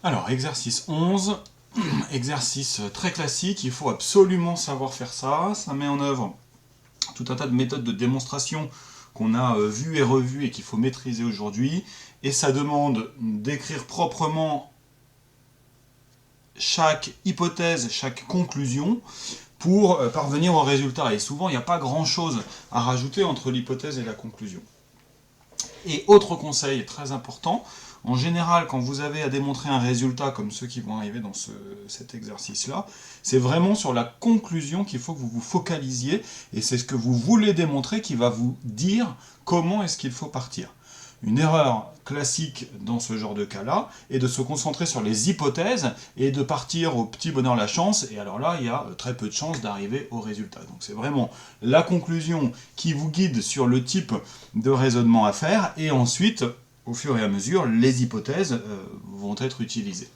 Alors, exercice 11, exercice très classique, il faut absolument savoir faire ça. Ça met en œuvre tout un tas de méthodes de démonstration qu'on a vues et revues et qu'il faut maîtriser aujourd'hui. Et ça demande d'écrire proprement chaque hypothèse, chaque conclusion pour parvenir au résultat. Et souvent, il n'y a pas grand-chose à rajouter entre l'hypothèse et la conclusion. Et autre conseil très important, en général, quand vous avez à démontrer un résultat comme ceux qui vont arriver dans cet exercice-là, c'est vraiment sur la conclusion qu'il faut que vous vous focalisiez, et c'est ce que vous voulez démontrer qui va vous dire comment est-ce qu'il faut partir. Une erreur classique dans ce genre de cas-là est de se concentrer sur les hypothèses et de partir au petit bonheur la chance, et alors là, il y a très peu de chances d'arriver au résultat. Donc c'est vraiment la conclusion qui vous guide sur le type de raisonnement à faire, et ensuite, au fur et à mesure, les hypothèses vont être utilisées.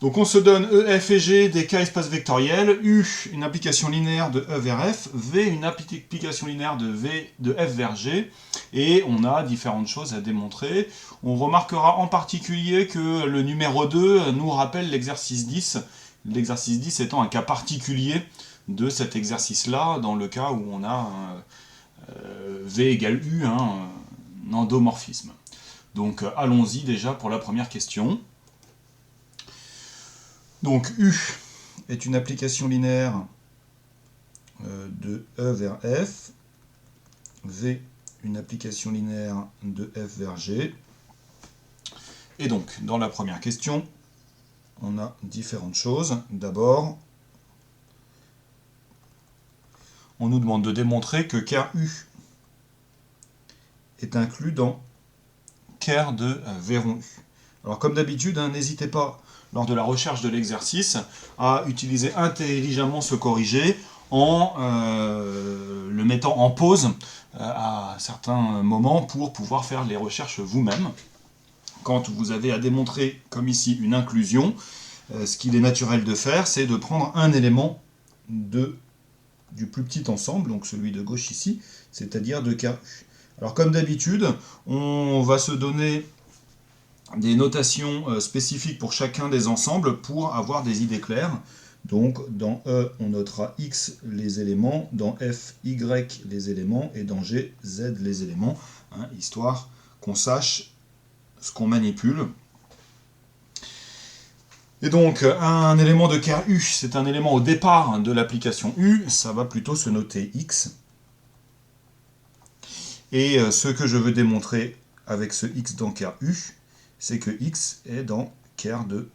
Donc on se donne E, F et G des cas espaces vectoriels, U, une application linéaire de E vers F, V, une application linéaire de F vers G, et on a différentes choses à démontrer. On remarquera en particulier que le numéro 2 nous rappelle l'exercice 10, l'exercice 10 étant un cas particulier de cet exercice-là, dans le cas où on a V égale U, un endomorphisme. Donc allons-y déjà pour la première question. Donc U est une application linéaire de E vers F, V une application linéaire de F vers G. Et donc, dans la première question, on a différentes choses. D'abord, on nous demande de démontrer que ker U est inclus dans ker de Véron U. Alors comme d'habitude, n'hésitez pas, lors de la recherche de l'exercice, à utiliser intelligemment ce corrigé en le mettant en pause à certains moments pour pouvoir faire les recherches vous-même. Quand vous avez à démontrer, comme ici, une inclusion, ce qu'il est naturel de faire, c'est de prendre un élément du plus petit ensemble, donc celui de gauche ici, c'est-à-dire de ker U. Alors comme d'habitude, on va se donner des notations spécifiques pour chacun des ensembles pour avoir des idées claires. Donc dans E, on notera X les éléments, dans F, Y les éléments, et dans G, Z les éléments, histoire qu'on sache ce qu'on manipule. Et donc, un élément de ker U, c'est un élément au départ de l'application U, ça va plutôt se noter X. Et ce que je veux démontrer avec ce X dans ker U, c'est que X est dans ker de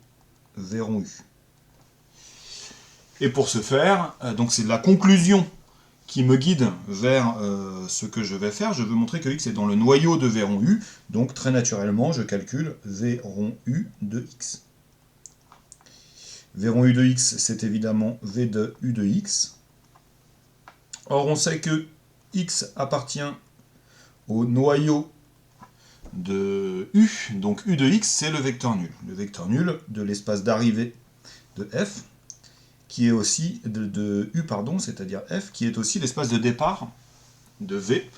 Véron U. Et pour ce faire, donc c'est la conclusion qui me guide vers ce que je vais faire. Je veux montrer que X est dans le noyau de Véron U, donc très naturellement, je calcule Véron U de X. Véron U de X, c'est évidemment V de U de X. Or, on sait que X appartient au noyau de U, donc U de X, c'est le vecteur nul. Le vecteur nul de l'espace d'arrivée de F, qui est aussi de U, pardon, c'est-à-dire F, qui est aussi l'espace de départ de V.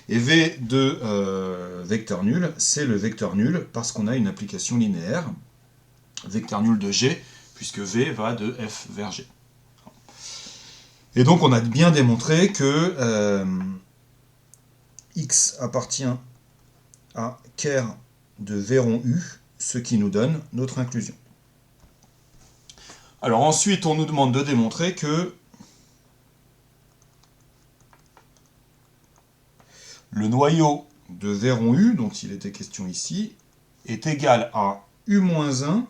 Et V de vecteur nul, c'est le vecteur nul parce qu'on a une application linéaire, vecteur nul de G, puisque V va de F vers G. Et donc on a bien démontré que X appartient à ker de Véron U, ce qui nous donne notre inclusion. Alors ensuite, on nous demande de démontrer que le noyau de Véron U, dont il était question ici, est égal à U-1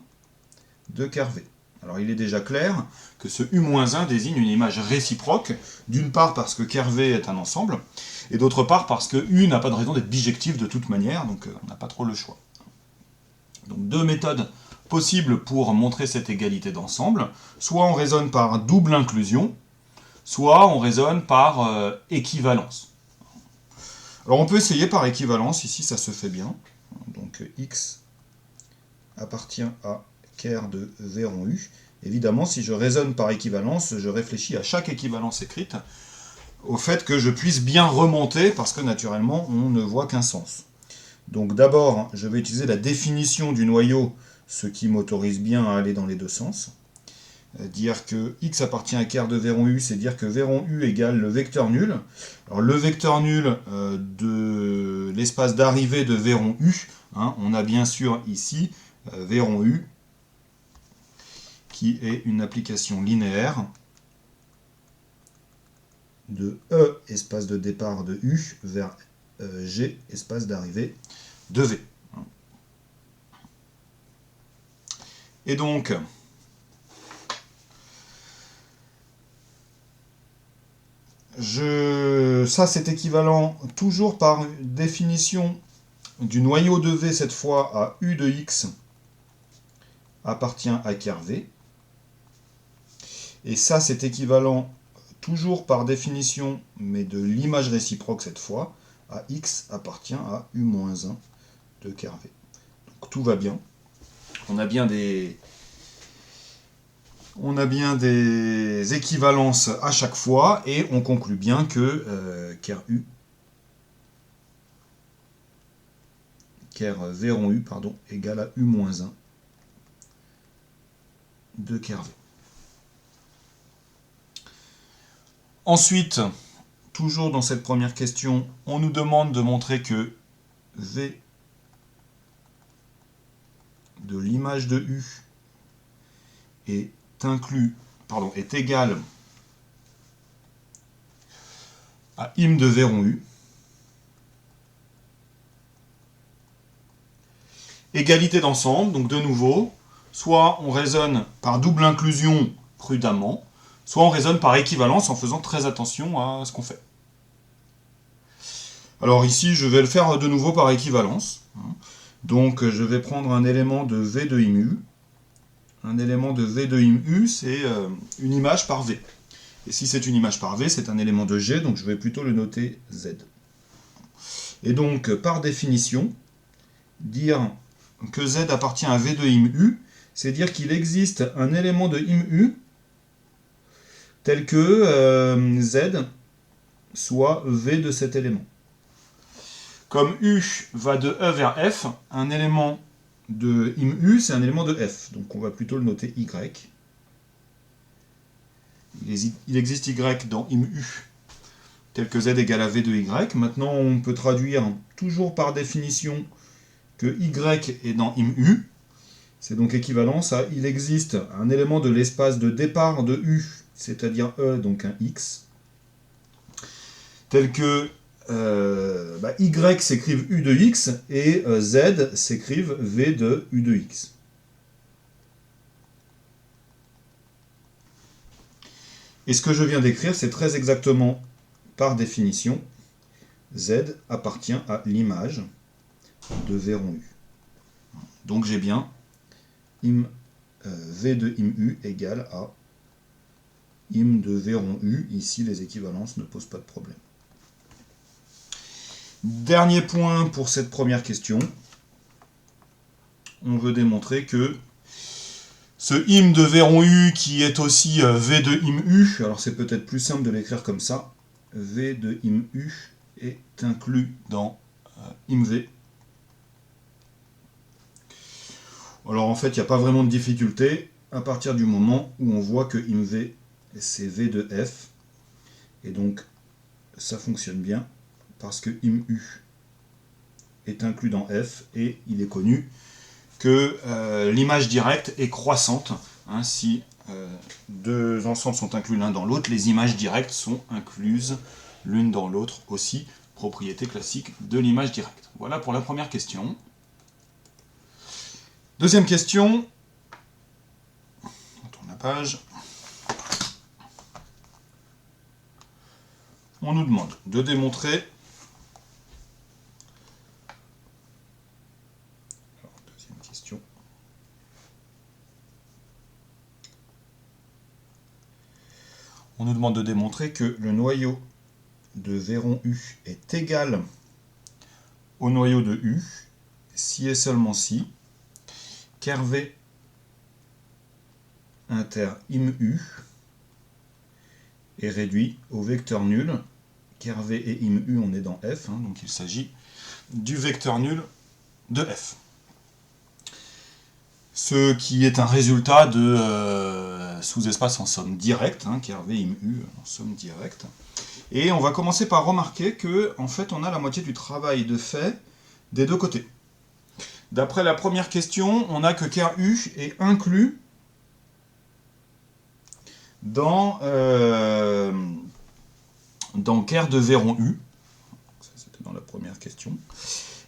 de ker V. Alors il est déjà clair que ce U-1 désigne une image réciproque, d'une part parce que ker V est un ensemble, et d'autre part parce que U n'a pas de raison d'être bijectif de toute manière, donc on n'a pas trop le choix. Donc deux méthodes possibles pour montrer cette égalité d'ensemble. Soit on raisonne par double inclusion, soit on raisonne par équivalence. Alors on peut essayer par équivalence, ici ça se fait bien. Donc X appartient à ker de Véron U. Évidemment, si je raisonne par équivalence, je réfléchis à chaque équivalence écrite, au fait que je puisse bien remonter, parce que naturellement, on ne voit qu'un sens. Donc d'abord, je vais utiliser la définition du noyau, ce qui m'autorise bien à aller dans les deux sens. Dire que x appartient à ker de V U, c'est dire que V U égale le vecteur nul. Alors le vecteur nul de l'espace d'arrivée de V U, hein, on a bien sûr ici V U, qui est une application linéaire de E, espace de départ de U, vers G, espace d'arrivée de V. Et donc, ça c'est équivalent toujours par définition du noyau de V cette fois à U de X appartient à ker V. Et ça c'est équivalent toujours par définition, mais de l'image réciproque cette fois, à X appartient à U-1 de ker V. Donc tout va bien. On a bien des équivalences à chaque fois et on conclut bien que ker V rond U égale à U-1 de ker V. Ensuite, toujours dans cette première question, on nous demande de montrer que V de l'image de U est égal à im de V rond U. Égalité d'ensemble, donc de nouveau, soit on raisonne par double inclusion prudemment, soit on raisonne par équivalence en faisant très attention à ce qu'on fait. Alors ici, je vais le faire de nouveau par équivalence. Donc je vais prendre un élément de V de im U. Un élément de V de im U, c'est une image par V. Et si c'est une image par V, c'est un élément de G, donc je vais plutôt le noter Z. Et donc, par définition, dire que Z appartient à V de im U, c'est dire qu'il existe un élément de im U tel que Z soit V de cet élément. Comme U va de E vers F, un élément de im U, c'est un élément de F. Donc on va plutôt le noter Y. Il existe Y dans im U tel que Z égale à V de Y. Maintenant, on peut traduire toujours par définition que Y est dans im U. C'est donc équivalence à il existe un élément de l'espace de départ de U, c'est-à-dire E, donc un X, tel que Y s'écrive U de X et Z s'écrive V de U de X. Et ce que je viens d'écrire, c'est très exactement, par définition, Z appartient à l'image de V rond U. Donc j'ai bien V de im U égale à im de V rond U. Ici, les équivalences ne posent pas de problème. Dernier point pour cette première question. On veut démontrer que ce im de V rond U qui est aussi V de im U, alors c'est peut-être plus simple de l'écrire comme ça, V de im U est inclus dans im V. Alors en fait, il n'y a pas vraiment de difficulté à partir du moment où on voit que im V, c'est V de F. Et donc, ça fonctionne bien parce que im U est inclus dans F et il est connu que l'image directe est croissante. Hein, si deux ensembles sont inclus l'un dans l'autre, les images directes sont incluses l'une dans l'autre aussi. Propriété classique de l'image directe. Voilà pour la première question. Deuxième question. On tourne la page. On nous demande de démontrer. Alors, deuxième question. On nous demande de démontrer que le noyau de V rond U est égal au noyau de U, si et seulement si ker V inter im U est réduit au vecteur nul. Ker V et im U, on est dans F, hein, donc il s'agit du vecteur nul de f. Ce qui est un résultat de sous-espace en somme directe, car V im U en somme directe. Et on va commencer par remarquer que, en fait, on a la moitié du travail de fait des deux côtés. D'après la première question, on a que ker U est inclus dans ker de V rond U. Ça, c'était dans la première question.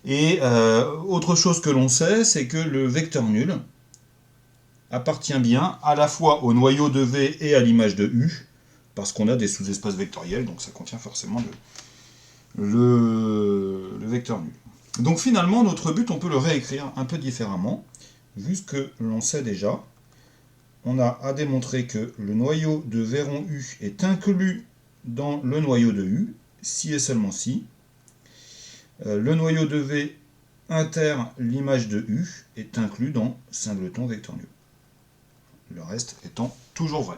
Et autre chose que l'on sait, c'est que le vecteur nul appartient bien à la fois au noyau de V et à l'image de U, parce qu'on a des sous-espaces vectoriels, donc ça contient forcément le vecteur nul. Donc finalement, notre but, on peut le réécrire un peu différemment, vu ce que l'on sait déjà. On a à démontrer que le noyau de V rond U est inclus dans le noyau de U, si et seulement si. Le noyau de V inter l'image de U est inclus dans singleton vecteur nul. Le reste étant toujours vrai.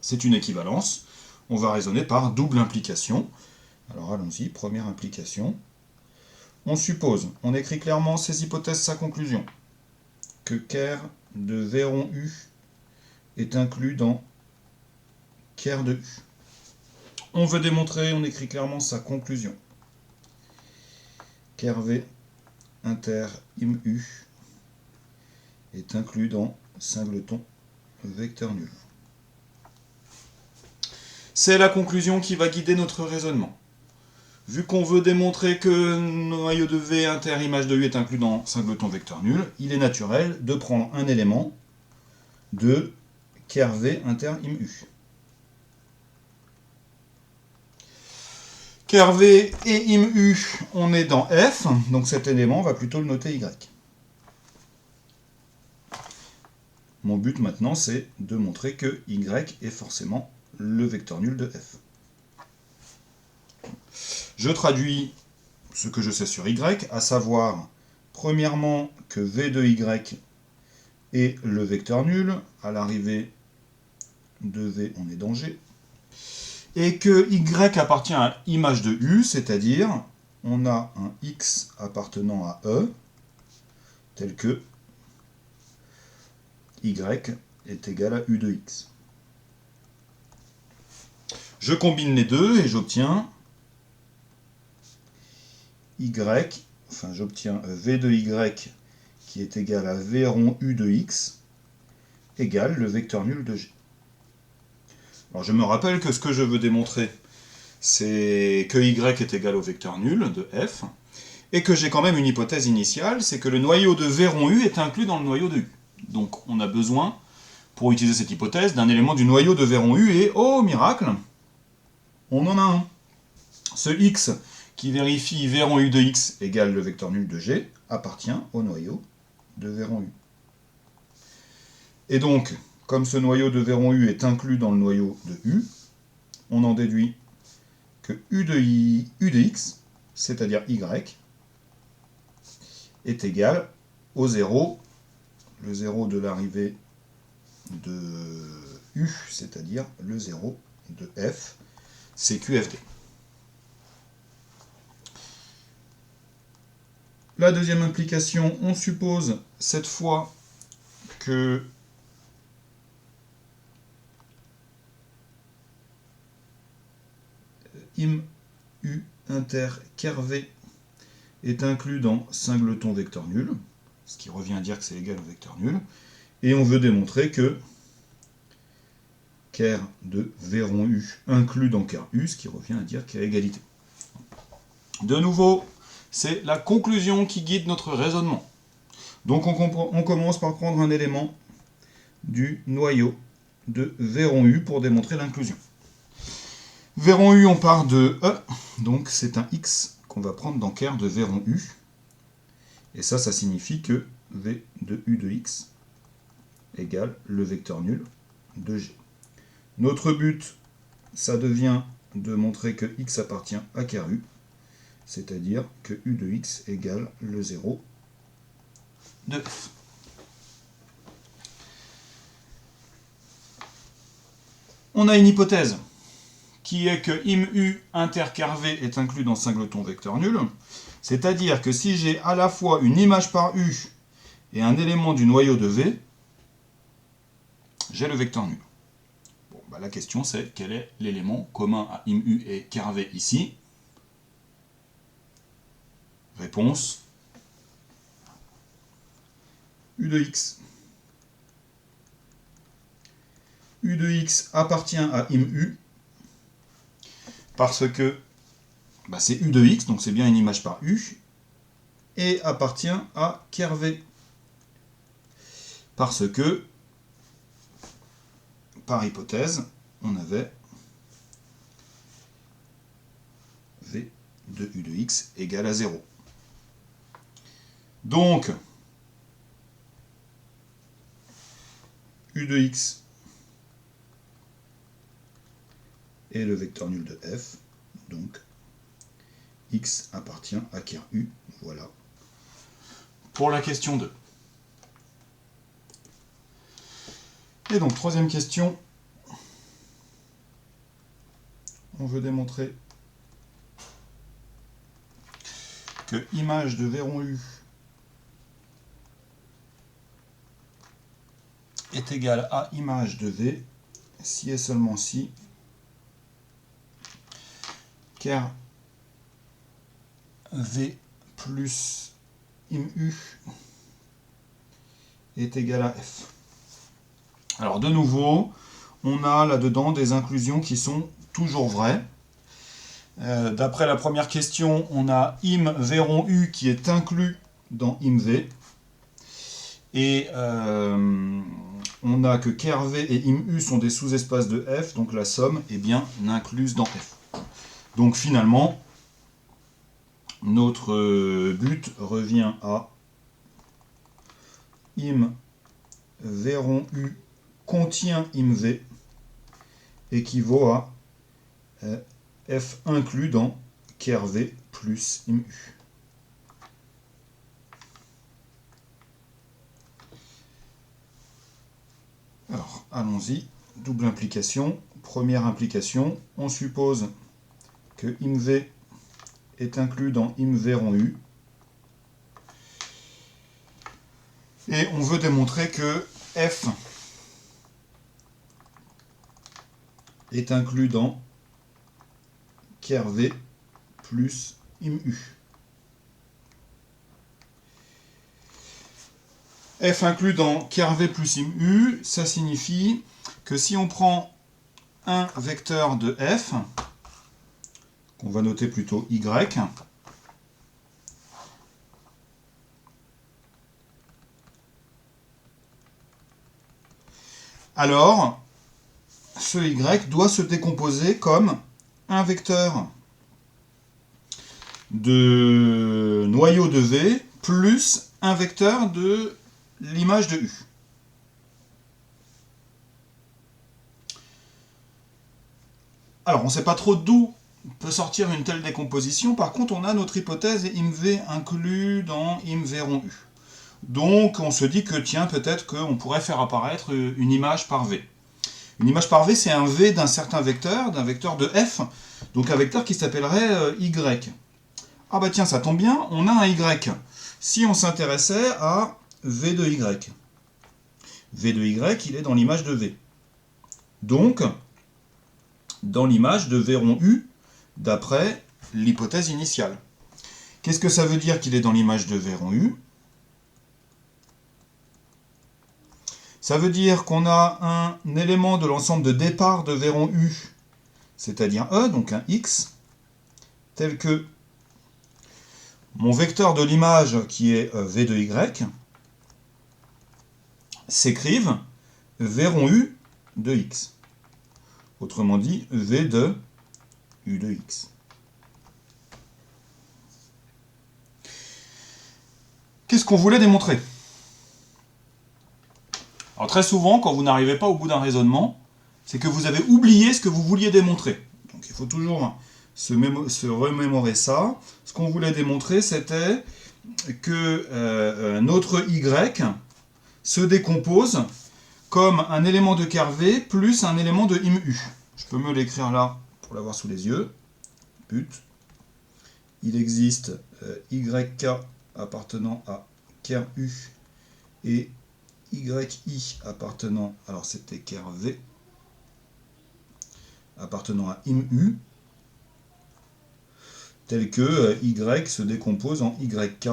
C'est une équivalence. On va raisonner par double implication. Alors allons-y, première implication. On suppose, on écrit clairement ces hypothèses, sa conclusion, que ker de V rond U est inclus dans ker de U. On veut démontrer, on écrit clairement sa conclusion. Ker V inter im U est inclus dans singleton vecteur nul. C'est la conclusion qui va guider notre raisonnement. Vu qu'on veut démontrer que le noyau de V inter image de U est inclus dans singleton vecteur nul, il est naturel de prendre un élément de ker V inter im U. Ker V et im U, on est dans F, donc cet élément, on va plutôt le noter Y. Mon but maintenant, c'est de montrer que Y est forcément le vecteur nul de F. Je traduis ce que je sais sur Y, à savoir, premièrement, que V de Y est le vecteur nul. À l'arrivée de V, on est dans G. Et que Y appartient à image de U, c'est-à-dire, on a un X appartenant à E, tel que Y est égal à U de X. Je combine les deux et j'obtiens j'obtiens V de Y qui est égal à V rond U de X égale le vecteur nul de G. Alors je me rappelle que ce que je veux démontrer, c'est que Y est égal au vecteur nul de F, et que j'ai quand même une hypothèse initiale, c'est que le noyau de V rond U est inclus dans le noyau de U. Donc on a besoin, pour utiliser cette hypothèse, d'un élément du noyau de V rond U, et oh miracle, on en a un. Ce X qui vérifie V rond U de X égale le vecteur nul de G appartient au noyau de V rond U. Et donc, comme ce noyau de V rond U est inclus dans le noyau de U, on en déduit que U de X, c'est-à-dire Y, est égal au 0, le 0 de l'arrivée de U, c'est-à-dire le 0 de F, c'est QFD. La deuxième implication, on suppose cette fois que im U inter ker V est inclus dans singleton vecteur nul, ce qui revient à dire que c'est égal au vecteur nul, et on veut démontrer que ker de V rond U inclus dans ker U, ce qui revient à dire qu'il y a égalité. De nouveau, c'est la conclusion qui guide notre raisonnement. Donc on commence par prendre un élément du noyau de V rond U pour démontrer l'inclusion. V rond U, on part de E, donc c'est un X qu'on va prendre dans ker de V rond U. Et ça signifie que V de U de X égale le vecteur nul de G. Notre but, ça devient de montrer que X appartient à ker U, c'est-à-dire que U de X égale le 0 de F. On a une hypothèse qui est que im U inter ker V est inclus dans singleton vecteur nul. C'est-à-dire que si j'ai à la fois une image par U et un élément du noyau de V, j'ai le vecteur nul. Bon, bah la question c'est quel est l'élément commun à IMU et KV ici? Réponse U de X. U de X appartient à IMU parce que bah, c'est U de X, donc c'est bien une image par U, et appartient à KV. Parce que, par hypothèse, on avait V de U de X égale à 0. Donc, U de X est le vecteur nul de F, donc X appartient à ker U, voilà. Pour la question 2. Et donc, troisième question, on veut démontrer que image de V rond U est égale à image de V si et seulement si ker V plus IMU est égal à F. Alors de nouveau, on a là-dedans des inclusions qui sont toujours vraies. D'après la première question, on a im V rond U qui est inclus dans im V. Et on a que ker V et im U sont des sous-espaces de F, donc la somme est bien incluse dans F. Donc finalement, notre but revient à im V rond U contient im V équivaut à F inclus dans ker V plus im U. Alors, allons-y. Double implication. Première implication, on suppose que im V est inclus dans im V rond U. Et on veut démontrer que F est inclus dans ker V plus im U. F inclus dans ker V plus im U, ça signifie que si on prend un vecteur de F, qu'on va noter plutôt Y, alors ce Y doit se décomposer comme un vecteur de noyau de V plus un vecteur de l'image de U. Alors, on ne sait pas trop d'où peut sortir une telle décomposition. Par contre, on a notre hypothèse im V inclus dans im V rond U. Donc, on se dit que, tiens, peut-être qu'on pourrait faire apparaître une image par V. Une image par V, c'est un V d'un certain vecteur, d'un vecteur de F, donc un vecteur qui s'appellerait Y. Ah bah tiens, ça tombe bien, on a un Y. Si on s'intéressait à V de Y. V de Y, il est dans l'image de V. Donc, dans l'image de V rond U, d'après l'hypothèse initiale. Qu'est-ce que ça veut dire qu'il est dans l'image de V rond U? Ça veut dire qu'on a un élément de l'ensemble de départ de V rond U, c'est-à-dire E, donc un X, tel que mon vecteur de l'image qui est V de Y, s'écrive V rond U de X. Autrement dit, V de U de X. Qu'est-ce qu'on voulait démontrer? Alors très souvent, quand vous n'arrivez pas au bout d'un raisonnement, c'est que vous avez oublié ce que vous vouliez démontrer. Donc il faut toujours se remémorer ça. Ce qu'on voulait démontrer, c'était que notre Y se décompose comme un élément de ker V plus un élément de im U. Je peux me l'écrire là pour l'avoir sous les yeux. But il existe YK appartenant à ker U et YI appartenant, alors c'était ker V, appartenant à IMU, tel que Y se décompose en YK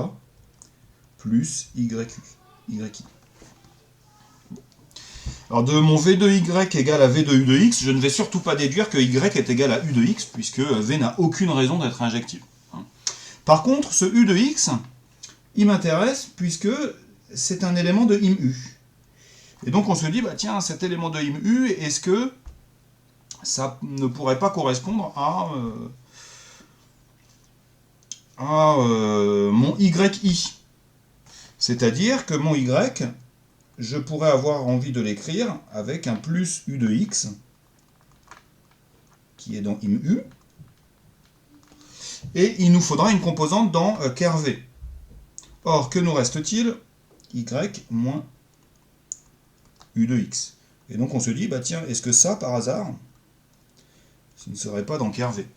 plus YI. Alors de mon V de Y égale à V de U de X, je ne vais surtout pas déduire que Y est égal à U de X, puisque V n'a aucune raison d'être injective. Par contre, ce U de X, il m'intéresse puisque c'est un élément de IMU. Et donc on se dit, bah tiens, cet élément de IMU, est-ce que ça ne pourrait pas correspondre à mon YI? C'est-à-dire que mon Y, je pourrais avoir envie de l'écrire avec un plus U de X, qui est dans IMU, et il nous faudra une composante dans ker V. Or, que nous reste-t-il? Y moins U de X. Et donc on se dit, bah tiens, est-ce que ça, par hasard, ce ne serait pas dans ker V?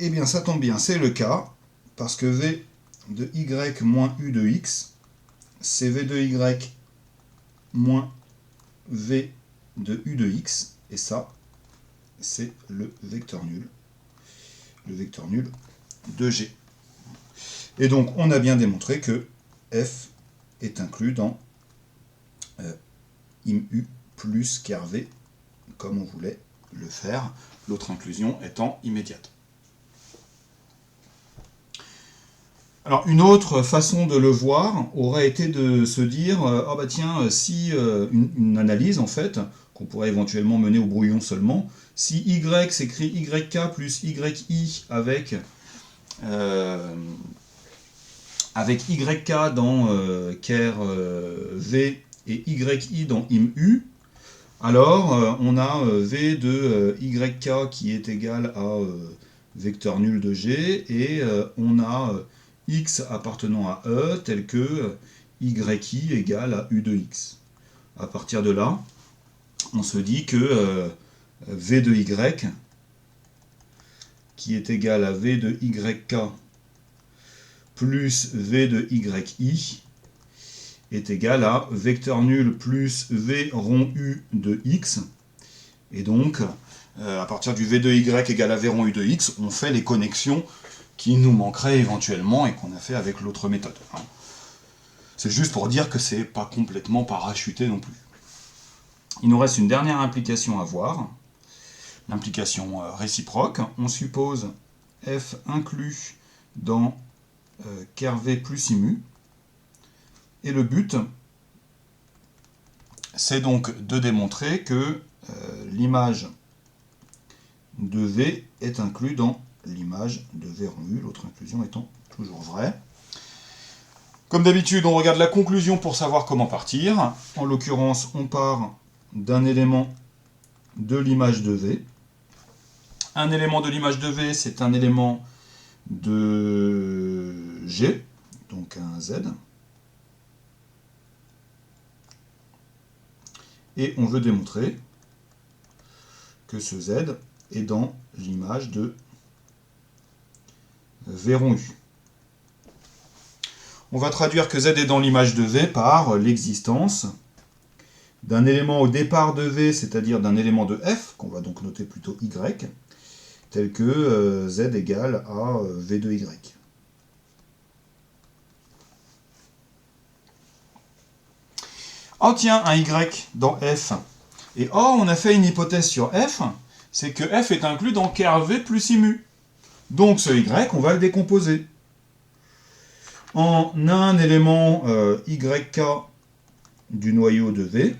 Eh bien, ça tombe bien, c'est le cas, parce que V de Y moins U de X, c'est V de Y moins V de U de X, et ça, c'est le vecteur nul de G. Et donc, on a bien démontré que F est inclus dans IMU plus ker V, comme on voulait le faire, l'autre inclusion étant immédiate. Alors, une autre façon de le voir aurait été de se dire, ah bah tiens, si une analyse en fait, qu'on pourrait éventuellement mener au brouillon seulement, si Y s'écrit YK plus YI avec YK dans ker V et YI dans IMU, alors on a V de YK qui est égal à vecteur nul de G, et on a X appartenant à E tel que YI égale à U de X. À partir de là, on se dit que V de Y, qui est égal à V de YK plus V de YI, est égal à vecteur nul plus V rond U de X. Et donc, à partir du V de Y égale à V rond U de X, on fait les connexions qui nous manqueraient éventuellement et qu'on a fait avec l'autre méthode. C'est juste pour dire que c'est pas complètement parachuté non plus. Il nous reste une dernière implication à voir, l'implication réciproque. On suppose F inclus dans ker V plus IMU, et le but, c'est donc de démontrer que l'image de V est inclus dans l'image de V rond U, l'autre inclusion étant toujours vraie. Comme d'habitude, on regarde la conclusion pour savoir comment partir. En l'occurrence, on part d'un élément de l'image de V. Un élément de l'image de V, c'est un élément de G, donc un Z. Et on veut démontrer que ce Z est dans l'image de V rond U. On va traduire que Z est dans l'image de V par l'existence d'un élément au départ de V, c'est-à-dire d'un élément de F, qu'on va donc noter plutôt Y, tel que Z égale à V de Y. Oh tiens, un Y dans F. Et oh, on a fait une hypothèse sur F, c'est que F est inclus dans ker V plus IMU. Donc ce Y, on va le décomposer en un élément YK du noyau de V,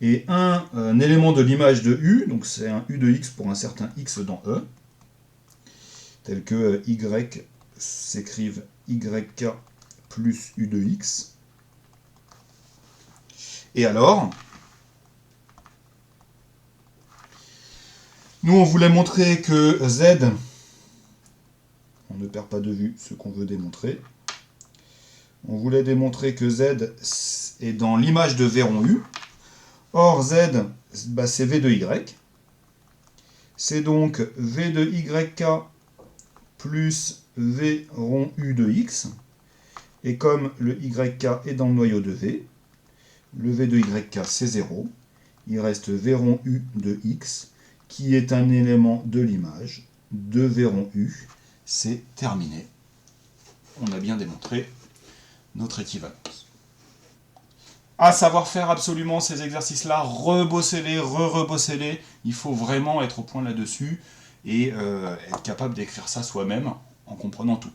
et un élément de l'image de U, donc c'est un U de X pour un certain X dans E, tel que Y s'écrive YK plus U de X. Et alors, nous on voulait montrer que Z, on ne perd pas de vue ce qu'on veut démontrer, on voulait démontrer que Z est dans l'image de V rond U. Or Z, bah, c'est V de Y. C'est donc V de YK plus V rond U de X. Et comme le YK est dans le noyau de V, le V de YK c'est 0. Il reste V rond U de X, qui est un élément de l'image de V rond U. C'est terminé. On a bien démontré notre équivalence. À savoir faire absolument ces exercices-là, rebossez-les, rebossez-les. Il faut vraiment être au point là-dessus et être capable d'écrire ça soi-même en comprenant tout.